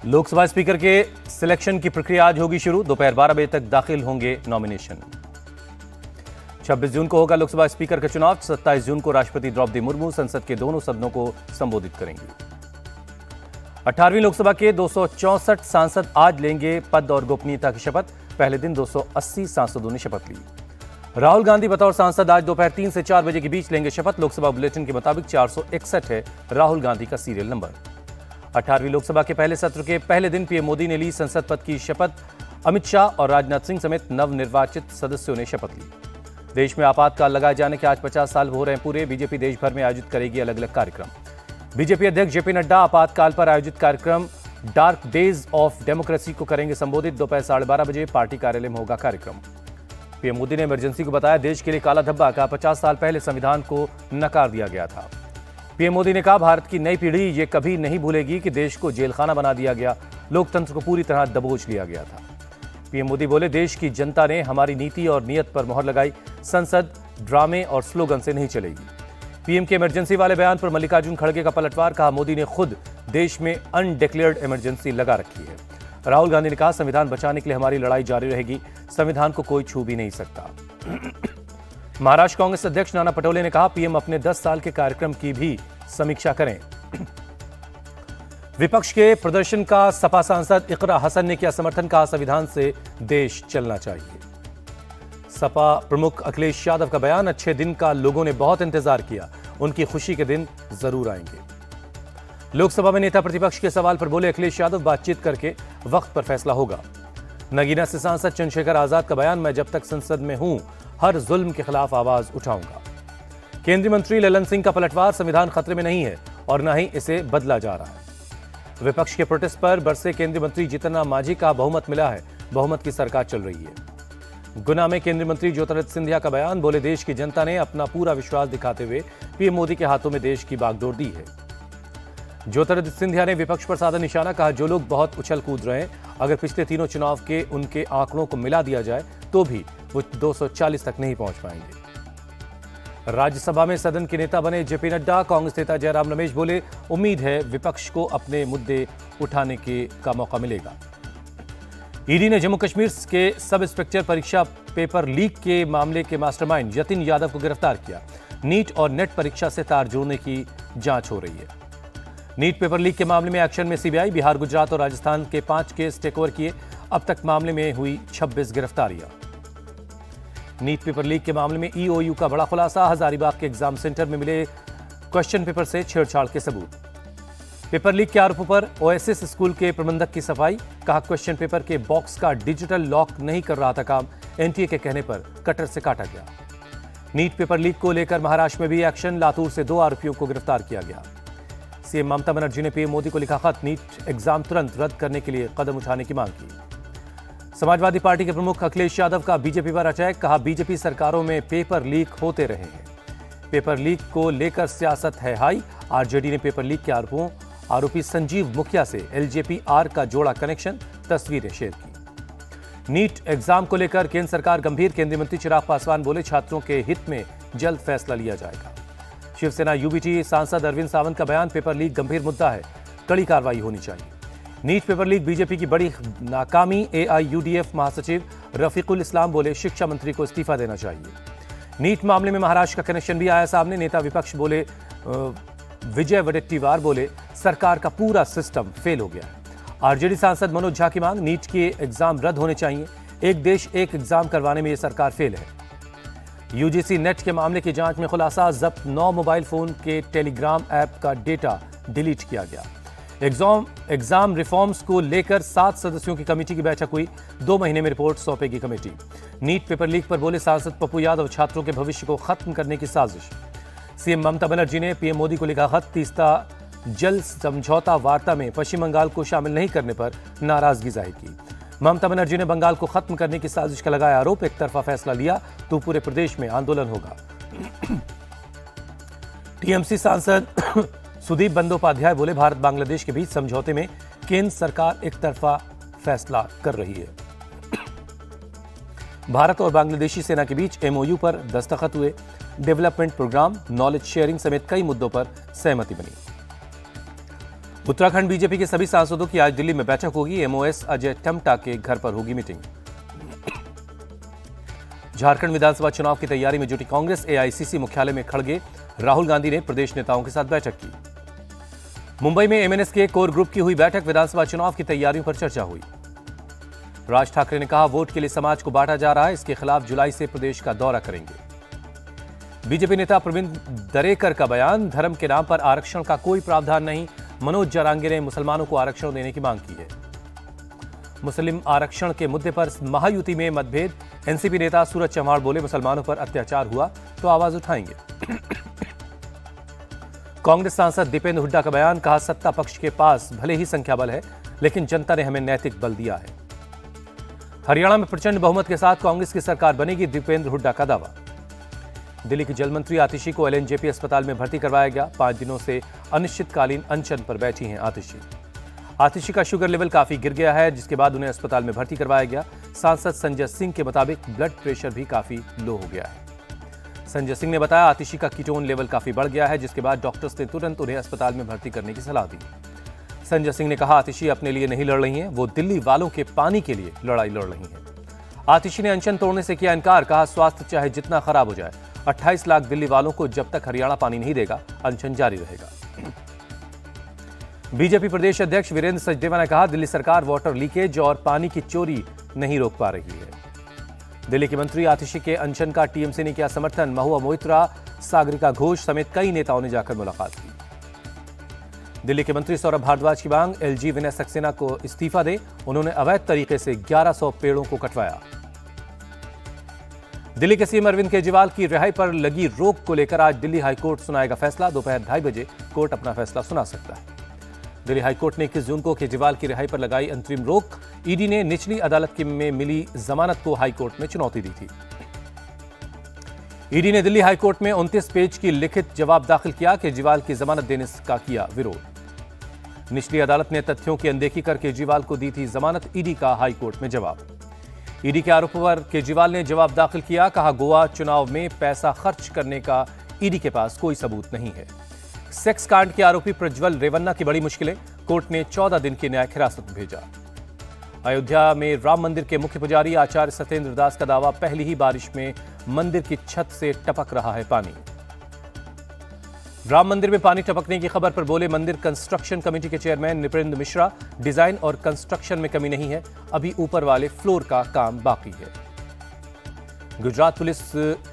Lok Sabha speaker के selection की प्रक्रिया आज होगी शुरू। दोपहर 12 बजे तक दाखिल होंगे नॉमिनेशन। 26 जून को होगा लोकसभा स्पीकर का चुनाव। 27 जून को राष्ट्रपति द्रौपदी मुर्मू संसद के दोनों सदनों को संबोधित करेंगी। 18वीं लोकसभा के 264 सांसद आज लेंगे पद और गोपनीयता की शपथ। पहले दिन 280 सांसदों ने शपथ ली। राहुल गांधी बतौर सांसद आज दोपहर 3 से 4 बजे के बीच लेंगे शपथ। लोकसभा बुलेटिन के मुताबिक 461 है राहुल गांधी का सीरियल नंबर। 18वीं लोकसभा के पहले सत्र के पहले दिन पीएम मोदी ने ली संसद पद की शपथ। अमित शाह और राजनाथ सिंह समेत नवनिर्वाचित सदस्यों ने शपथ ली। देश में आपातकाल लगाए जाने के आज 50 साल हो रहे हैं पूरे। बीजेपी देश भर में आयोजित करेगी अलग अलग कार्यक्रम। बीजेपी अध्यक्ष जेपी नड्डा आपातकाल पर आयोजित कार्यक्रम डार्क डेज ऑफ डेमोक्रेसी को करेंगे संबोधित। दोपहर 12:30 बजे पार्टी कार्यालय में होगा कार्यक्रम। पीएम मोदी ने इमरजेंसी को बताया देश के लिए काला धब्बा। कहा 50 साल पहले संविधान को नकार दिया गया था। पीएम मोदी ने कहा भारत की नई पीढ़ी ये कभी नहीं भूलेगी कि देश को जेलखाना बना दिया गया, लोकतंत्र को पूरी तरह दबोच लिया गया था। पीएम मोदी बोले देश की जनता ने हमारी नीति और नीयत पर मोहर लगाई। संसद ड्रामे और स्लोगन से नहीं चलेगी। पीएम के इमरजेंसी वाले बयान पर मल्लिकार्जुन खड़गे का पलटवार। कहा मोदी ने खुद देश में अनडिक्लेयर्ड इमरजेंसी लगा रखी है। राहुल गांधी ने कहा संविधान बचाने के लिए हमारी लड़ाई जारी रहेगी। संविधान को कोई छू भी नहीं सकता। महाराष्ट्र कांग्रेस अध्यक्ष नाना पटोले ने कहा पीएम अपने 10 साल के कार्यक्रम की भी समीक्षा करें। विपक्ष के प्रदर्शन का सपा सांसद इकरा हसन ने किया समर्थन। कहा संविधान से देश चलना चाहिए। सपा प्रमुख अखिलेश यादव का बयान अच्छे दिन का लोगों ने बहुत इंतजार किया, उनकी खुशी के दिन जरूर आएंगे। लोकसभा में नेता प्रतिपक्ष के सवाल पर बोले अखिलेश यादव बातचीत करके वक्त पर फैसला होगा। नगीना से सांसद चंद्रशेखर आजाद का बयान मैं जब तक संसद में हूं हर जुल्म के खिलाफ आवाज उठाऊंगा। केंद्रीय मंत्री ललन सिंह का पलटवार संविधान खतरे में नहीं है और न ही इसे बदला जा रहा है। विपक्ष के प्रोटेस्ट पर बरसे केंद्रीय मंत्री जीतन राम मांझी का बहुमत मिला है, बहुमत की सरकार चल रही है। गुना में केंद्रीय मंत्री ज्योतिरादित्य सिंधिया का बयान बोले देश की जनता ने अपना पूरा विश्वास दिखाते हुए पीएम मोदी के हाथों में देश की बागडोर दी है। ज्योतिरादित्य सिंधिया ने विपक्ष पर साधा निशाना। कहा जो लोग बहुत उछल कूद रहे हैं अगर पिछले तीनों चुनाव के उनके आंकड़ों को मिला दिया जाए तो भी वो 240 तक नहीं पहुंच पाएंगे। राज्यसभा में सदन के नेता बने जेपी नड्डा। कांग्रेस नेता जयराम रमेश बोले उम्मीद है विपक्ष को अपने मुद्दे उठाने का मौका मिलेगा। ईडी ने जम्मू कश्मीर के सब इंस्पेक्टर परीक्षा पेपर लीक के मामले के मास्टरमाइंड यतिन यादव को गिरफ्तार किया। नीट और नेट परीक्षा से तार जोड़ने की जांच हो रही है। नीट पेपर लीक के मामले में एक्शन में सीबीआई। बिहार, गुजरात और राजस्थान के 5 केस टेकओवर किए। अब तक मामले में हुई 26 गिरफ्तारियां। नीट पेपर लीक के मामले में ईओयू का बड़ा खुलासा। हजारीबाग के एग्जाम सेंटर में मिले क्वेश्चन पेपर से छेड़छाड़ के सबूत। पेपर लीक के आरोपों पर ओएसिस स्कूल के प्रबंधक की सफाई। कहा क्वेश्चन पेपर के बॉक्स का डिजिटल लॉक नहीं कर रहा था काम। एनटीए के कहने पर कटर से काटा गया। नीट पेपर लीक को लेकर महाराष्ट्र में भी एक्शन। लातूर से 2 आरोपियों को गिरफ्तार किया गया। सीएम ममता बनर्जी ने पीएम मोदी को लिखा खत। नीट एग्जाम तुरंत रद्द करने के लिए कदम उठाने की मांग की। समाजवादी पार्टी के प्रमुख अखिलेश यादव का बीजेपी पर अटैक। कहा बीजेपी सरकारों में पेपर लीक होते रहे हैं। पेपर लीक को लेकर सियासत है हाई। आरजेडी ने पेपर लीक के आरोपी संजीव मुखिया से एलजेपीआर का जोड़ा कनेक्शन। तस्वीरें शेयर की। नीट एग्जाम को लेकर केंद्र सरकार गंभीर। केंद्रीय मंत्री चिराग पासवान बोले छात्रों के हित में जल्द फैसला लिया जाएगा। शिवसेना यूबीटी सांसद अरविंद सावंत का बयान पेपर लीक गंभीर मुद्दा है, कड़ी कार्रवाई होनी चाहिए। नीट पेपर लीक बीजेपी की बड़ी नाकामी। एआईयूडीएफ महासचिव रफीकुल इस्लाम बोले शिक्षा मंत्री को इस्तीफा देना चाहिए। नीट मामले में महाराष्ट्र का कनेक्शन भी आया सामने। नेता विपक्ष बोले विजय वडेट्टीवार बोले सरकार का पूरा सिस्टम फेल हो गया है। आरजेडी सांसद मनोज झा की मांग नीट के एग्जाम रद्द होने चाहिए। एक देश एक एग्जाम करवाने में यह सरकार फेल है। यूजीसी नेट के मामले की जांच में खुलासा। जब्त 9 मोबाइल फोन के टेलीग्राम ऐप का डेटा डिलीट किया गया। एग्जाम रिफॉर्म्स को लेकर 7 सदस्यों की कमेटी की बैठक हुई। 2 महीने में रिपोर्ट सौंपेगी कमेटी। नीट पेपर लीक पर बोले सांसद पप्पू यादव छात्रों के भविष्य को खत्म करने की साजिश। सीएम ममता बनर्जी ने पीएम मोदी को लिखा खत। तीस्ता जल समझौता वार्ता में पश्चिम बंगाल को शामिल नहीं करने पर नाराजगी जाहिर की। ममता बनर्जी ने बंगाल को खत्म करने की साजिश का लगाया आरोप। एक तरफा फैसला लिया तो पूरे प्रदेश में आंदोलन होगा। टीएमसी सांसद सुदीप बंदोपाध्याय बोले भारत बांग्लादेश के बीच समझौते में केंद्र सरकार एक तरफा फैसला कर रही है। भारत और बांग्लादेशी सेना के बीच एमओयू पर दस्तखत हुए। डेवलपमेंट प्रोग्राम, नॉलेज शेयरिंग समेत कई मुद्दों पर सहमति बनी। उत्तराखंड बीजेपी के सभी सांसदों की आज दिल्ली में बैठक होगी। एमओएस अजय टम्टा के घर पर होगी मीटिंग। झारखंड विधानसभा चुनाव की तैयारी में जुटी कांग्रेस। एआईसीसी मुख्यालय में खड़गे राहुल गांधी ने प्रदेश नेताओं के साथ बैठक की। मुंबई में एमएनएस के कोर ग्रुप की हुई बैठक। विधानसभा चुनाव की तैयारियों पर चर्चा हुई। राज ठाकरे ने कहा, वोट के लिए समाज को बांटा जा रहा है, इसके खिलाफ जुलाई से प्रदेश का दौरा करेंगे। बीजेपी नेता प्रवीण दरेकर का बयान, धर्म के नाम पर आरक्षण का कोई प्रावधान नहीं। मनोज जरांगे ने मुसलमानों को आरक्षण देने की मांग की है। मुस्लिम आरक्षण के मुद्दे पर महायुति में मतभेद। एनसीपी नेता सूरज चव्हाण बोले, मुसलमानों पर अत्याचार हुआ तो आवाज उठाएंगे। कांग्रेस सांसद दीपेंद्र हुड्डा का बयान, कहा, सत्ता पक्ष के पास भले ही संख्या बल है, लेकिन जनता ने हमें नैतिक बल दिया है। हरियाणा में प्रचंड बहुमत के साथ कांग्रेस की सरकार बनेगी, दीपेंद्र हुड्डा का दावा। दिल्ली की जल मंत्री आतिशी को एलएनजेपी अस्पताल में भर्ती करवाया गया। 5 दिनों से अनिश्चितकालीन अनशन पर बैठी हैं आतिशी का शुगर लेवल काफी गिर गया है, जिसके बाद उन्हें अस्पताल में भर्ती करवाया गया। सांसद संजय सिंह के मुताबिक ब्लड प्रेशर भी काफी लो हो गया है। संजय सिंह ने बताया, आतिशी का कीटोन लेवल काफी बढ़ गया है, जिसके बाद डॉक्टर्स ने तुरंत उन्हें अस्पताल में भर्ती करने की सलाह दी। संजय सिंह ने कहा, आतिशी अपने लिए नहीं लड़ रही हैं, वो दिल्ली वालों के पानी के लिए लड़ाई लड़ रही हैं। आतिशी ने अनशन तोड़ने से किया इनकार, कहा, स्वास्थ्य चाहे जितना खराब हो जाए, 28 लाख दिल्ली वालों को जब तक हरियाणा पानी नहीं देगा, अनशन जारी रहेगा। बीजेपी प्रदेश अध्यक्ष वीरेंद्र सचदेवा ने कहा, दिल्ली सरकार वाटर लीकेज और पानी की चोरी नहीं रोक पा रही है। दिल्ली के मंत्री आतिशी के अनशन का टीएमसी ने किया समर्थन। महुआ मोइत्रा, सागरिका घोष समेत कई नेताओं ने जाकर मुलाकात की। दिल्ली के मंत्री सौरभ भारद्वाज की मांग, एलजी विनय सक्सेना को इस्तीफा दे, उन्होंने अवैध तरीके से 1100 पेड़ों को कटवाया। दिल्ली के सीएम अरविंद केजरीवाल की रिहाई पर लगी रोक को लेकर आज दिल्ली हाईकोर्ट सुनाएगा फैसला। दोपहर 2:30 बजे कोर्ट अपना फैसला सुना सकता है। दिल्ली हाईकोर्ट ने 21 जून को केजरीवाल की रिहाई पर लगाई अंतरिम रोक। ईडी ने निचली अदालत में मिली जमानत को हाईकोर्ट में चुनौती दी थी। ईडी ने दिल्ली हाईकोर्ट में 29 पेज की लिखित जवाब दाखिल किया। केजरीवाल की जमानत देने का किया विरोध। निचली अदालत ने तथ्यों की अनदेखी कर केजरीवाल को दी थी जमानत। ईडी का हाईकोर्ट में जवाब। ईडी के आरोपों पर केजरीवाल ने जवाब दाखिल किया। कहा, गोवा चुनाव में पैसा खर्च करने का ईडी के पास कोई सबूत नहीं है। सेक्स कांड के आरोपी प्रज्वल रेवन्ना की बड़ी मुश्किलें। कोर्ट ने 14 दिन की न्यायिक हिरासत में भेजा। अयोध्या में राम मंदिर के मुख्य पुजारी आचार्य सत्येंद्र दास का दावा, पहली ही बारिश में मंदिर की छत से टपक रहा है पानी। राम मंदिर में पानी टपकने की खबर पर बोले मंदिर कंस्ट्रक्शन कमेटी के चेयरमैन नृपेंद्र मिश्रा, डिजाइन और कंस्ट्रक्शन में कमी नहीं है, अभी ऊपर वाले फ्लोर का काम बाकी है। गुजरात पुलिस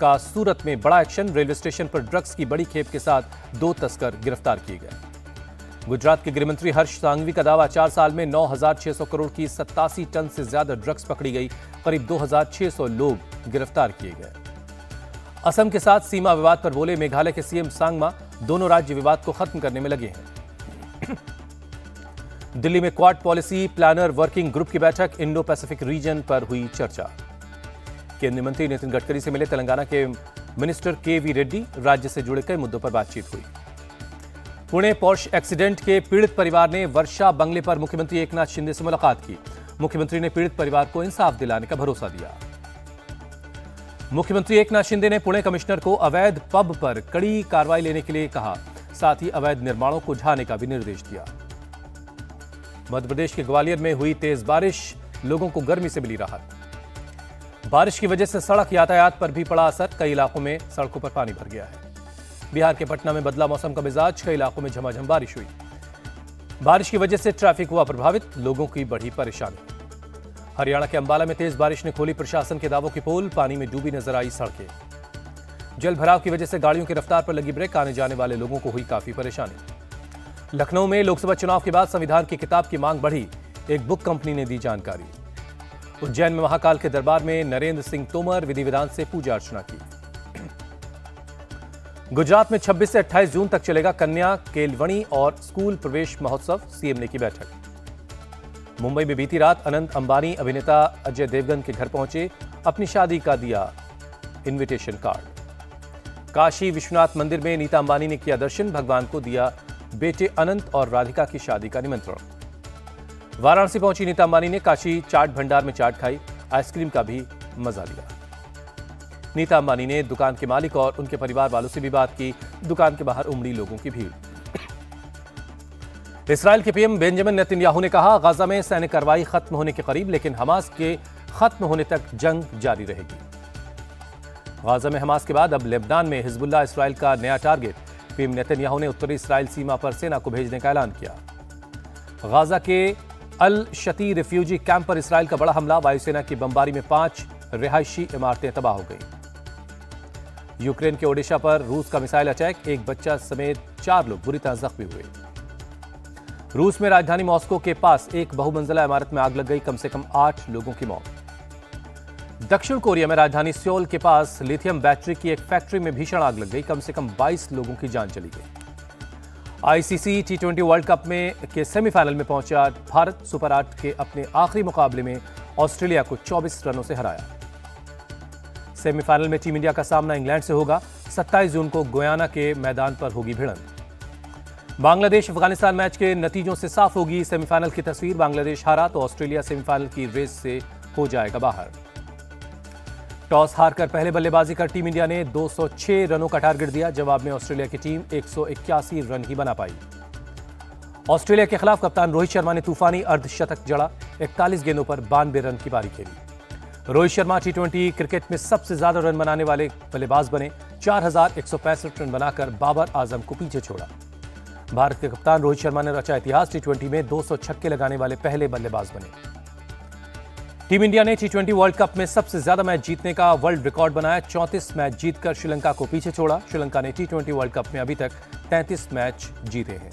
का सूरत में बड़ा एक्शन। रेलवे स्टेशन पर ड्रग्स की बड़ी खेप के साथ 2 तस्कर गिरफ्तार किए गए। गुजरात के गृहमंत्री हर्ष सांघवी का दावा, 4 साल में 9,600 करोड़ की 87 टन से ज्यादा ड्रग्स पकड़ी गई। करीब 2,600 लोग गिरफ्तार किए गए। असम के साथ सीमा विवाद पर बोले मेघालय के सीएम सांगमा, दोनों राज्य विवाद को खत्म करने में लगे हैं। दिल्ली में Quad policy planner working group की बैठक। इंडो पैसिफिक रीजन पर हुई चर्चा। केंद्रीय मंत्री नितिन गडकरी से मिले तेलंगाना के मिनिस्टर केवी रेड्डी। राज्य से जुड़े कई मुद्दों पर बातचीत हुई। पुणे पोर्श एक्सीडेंट के पीड़ित परिवार ने वर्षा बंगले पर मुख्यमंत्री एकनाथ शिंदे से मुलाकात की। मुख्यमंत्री ने पीड़ित परिवार को इंसाफ दिलाने का भरोसा दिया। मुख्यमंत्री एकनाथ शिंदे ने पुणे कमिश्नर को अवैध पब पर कड़ी कार्रवाई लेने के लिए कहा। साथ ही अवैध निर्माणों को ढाने का भी निर्देश दिया। मध्य प्रदेश के ग्वालियर में हुई तेज बारिश, लोगों को गर्मी से मिली राहत। बारिश की वजह से सड़क यातायात पर भी पड़ा असर। कई इलाकों में सड़कों पर पानी भर गया है। बिहार के पटना में बदला मौसम का मिजाज। कई इलाकों में झमाझम बारिश हुई। बारिश की वजह से ट्रैफिक हुआ प्रभावित, लोगों की बढ़ी परेशानी। हरियाणा के अंबाला में तेज बारिश ने खोली प्रशासन के दावों की पोल। पानी में डूबी नजर आई सड़कें। जल भराव की वजह से गाड़ियों की रफ्तार पर लगी ब्रेक। आने जाने वाले लोगों को हुई काफी परेशानी। लखनऊ में लोकसभा चुनाव के बाद संविधान की किताब की मांग बढ़ी। एक बुक कंपनी ने दी जानकारी। उज्जैन में महाकाल के दरबार में नरेंद्र सिंह तोमर विधि विधान से पूजा अर्चना की। गुजरात में 26 से 28 जून तक चलेगा कन्या केलवणी और स्कूल प्रवेश महोत्सव। सीएम ने की बैठक। मुंबई में बीती रात अनंत अंबानी अभिनेता अजय देवगन के घर पहुंचे। अपनी शादी का दिया इनविटेशन कार्ड। काशी विश्वनाथ मंदिर में नीता अंबानी ने किया दर्शन। भगवान को दिया बेटे अनंत और राधिका की शादी का निमंत्रण। वाराणसी पहुंची नीता अंबानी ने काशी चाट भंडार में चाट खाई। आइसक्रीम का भी मजा लिया। नीता अंबानी ने दुकान के मालिक और उनके परिवार वालों से भी बात की। दुकान के बाहर उमड़ी लोगों की भीड़। इसराइल के पीएम बेंजामिन नेतन्याहू ने कहा, गाजा में सैन्य कार्रवाई खत्म होने के करीब, लेकिन हमास के खत्म होने तक जंग जारी रहेगी। गाजा में हमास के बाद अब लेबनान में हिजबुल्लाह इसराइल का नया टारगेट। पीएम नेतन्याहू ने उत्तरी इसराइल सीमा पर सेना को भेजने का ऐलान किया। गाजा के अल शती रिफ्यूजी कैंप पर इसराइल का बड़ा हमला। वायुसेना की बमबारी में 5 रिहायशी इमारतें तबाह हो गई। यूक्रेन के ओडिशा पर रूस का मिसाइल अटैक, एक बच्चा समेत 4 लोग बुरी तरह जख्मी हुए। रूस में राजधानी मॉस्को के पास एक बहुमंजिला इमारत में आग लग गई, कम से कम 8 लोगों की मौत। दक्षिण कोरिया में राजधानी सियोल के पास लिथियम बैटरी की एक फैक्ट्री में भीषण आग लग गई, कम से कम 22 लोगों की जान चली गई। आईसीसी टी20 वर्ल्ड कप में के सेमीफाइनल में पहुंचा भारत। सुपर 8 के अपने आखिरी मुकाबले में ऑस्ट्रेलिया को 24 रनों से हराया। सेमीफाइनल में टीम इंडिया का सामना इंग्लैंड से होगा। 27 जून को गुयाना के मैदान पर होगी भिड़ंत। बांग्लादेश अफगानिस्तान मैच के नतीजों से साफ होगी सेमीफाइनल की तस्वीर। बांग्लादेश हारा तो ऑस्ट्रेलिया सेमीफाइनल की रेस से हो जाएगा बाहर। टॉस हारकर पहले बल्लेबाजी कर टीम इंडिया ने 206 रनों का टारगेट दिया। जवाब में ऑस्ट्रेलिया की टीम 181 रन ही बना पाई। ऑस्ट्रेलिया के खिलाफ कप्तान रोहित शर्मा ने तूफानी अर्धशतक जड़ा। 41 गेंदों पर 92 रन की पारी खेली। रोहित शर्मा टी20 क्रिकेट में सबसे ज्यादा रन बनाने वाले बल्लेबाज बने। 4165 रन बनाकर बाबर आजम को पीछे छोड़ा। भारत के कप्तान रोहित शर्मा ने रचा इतिहास। टी20 में 200 छक्के लगाने वाले पहले बल्लेबाज बने। टीम इंडिया ने टी20 वर्ल्ड कप में सबसे ज्यादा मैच जीतने का वर्ल्ड रिकॉर्ड बनाया। 34 मैच जीतकर श्रीलंका को पीछे छोड़ा। श्रीलंका ने टी20 वर्ल्ड कप में अभी तक 33 मैच जीते हैं।